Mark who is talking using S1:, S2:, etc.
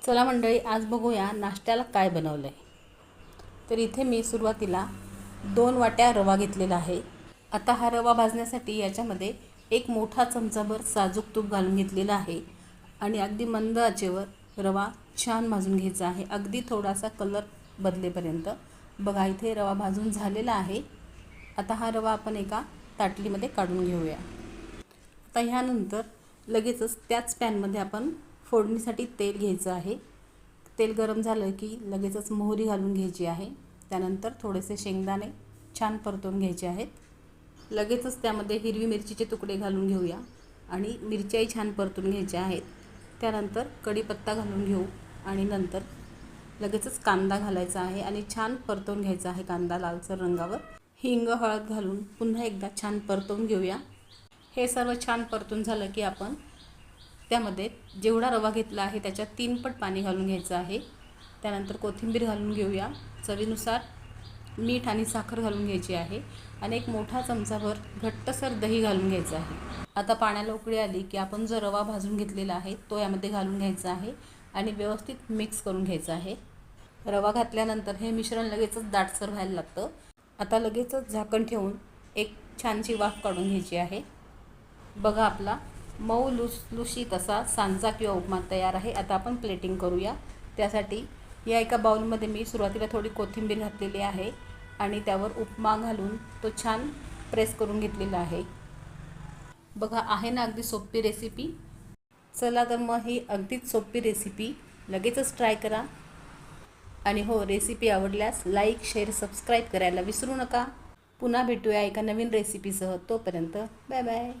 S1: चला मंडळी, आज बघूया नाश्त्याला काय बनवलं आहे. तर इथे मी सुरुवातीला 2 वाट्या रवा घेतलेला आहे. आता हा रवा भाजण्यासाठी याच्यामध्ये एक मोठा चमचाभर साजूक तूप घालून घेतलेला आहे आणि अगदी मंद आचेवर रवा छान भाजून घ्यायचा आहे, अगदी थोडासा कलर बदलेपर्यंत. बघा, इथे रवा भाजून झालेला आहे. आता हा रवा आपण एका ताटलीमध्ये काढून घेऊया. आता ह्यानंतर लगेचच त्याच पॅनमध्ये आपण फोडणीसाठी तेल घ्यायचं आहे. तेल गरम झालं की लगेचच मोहरी घालून घ्यायची आहे. त्यानंतर थोडेसे शेंगदाणे छान परतून घ्यायचे आहेत. लगेचच त्यामध्ये हिरवी मिरचीचे तुकडे घालून घेऊया आणि मिरच्याही छान परतून घ्यायच्या आहेत. त्यानंतर कढीपत्ता घालून घेऊ आणि नंतर लगेचच कांदा घालायचा आहे आणि छान परतून घ्यायचा आहे कांदा लालसर रंगावर. हिंग, हळद घालून पुन्हा एकदा छान परतून घेऊया. हे सर्व छान परतून झालं की आपण त्यामध्ये जेवढा रवा घेतला आहे त्याच्या 3 पट पाणी घालून घ्यायचं आहे. त्यानंतर कोथिंबीर घालून घेऊया. चवीनुसार मीठ आणि साखर घालून घ्यायची आहे आणि एक मोठा चमचाभर घट्टसर दही घालून घ्यायचं आहे. आता पाण्याला उकळी आली की आपण जो रवा भाजून घेतलेला आहे तो यामध्ये घालून घ्यायचा आहे आणि व्यवस्थित मिक्स करून घ्यायचं आहे. रवा घातल्यानंतर हे मिश्रण लगेचच दाटसर व्हायला लागतं. आता लगेचच झाकण ठेवून एक छानशी वाफ काढून घ्यायची आहे. बघा, आपला मऊ लुसलुशीत असा सांजा किंवा उपमा तयार आहे. आता आपण प्लेटिंग करूया. त्यासाठी या एका बाउलमध्ये मी सुरुवातीला थोडी कोथिंबीर घातलेली आहे आणि त्यावर उपमा घालून तो छान प्रेस करून घेतलेला आहे. बघा, आहे ना अगदी सोपी रेसिपी. चला तर मग ही अगदीच सोपी रेसिपी लगेचच ट्राय करा. आणि हो, रेसिपी आवडल्यास लाईक, शेअर, सबस्क्राईब करायला विसरू नका. पुन्हा भेटूया एका नवीन रेसिपीसह. तोपर्यंत बाय बाय.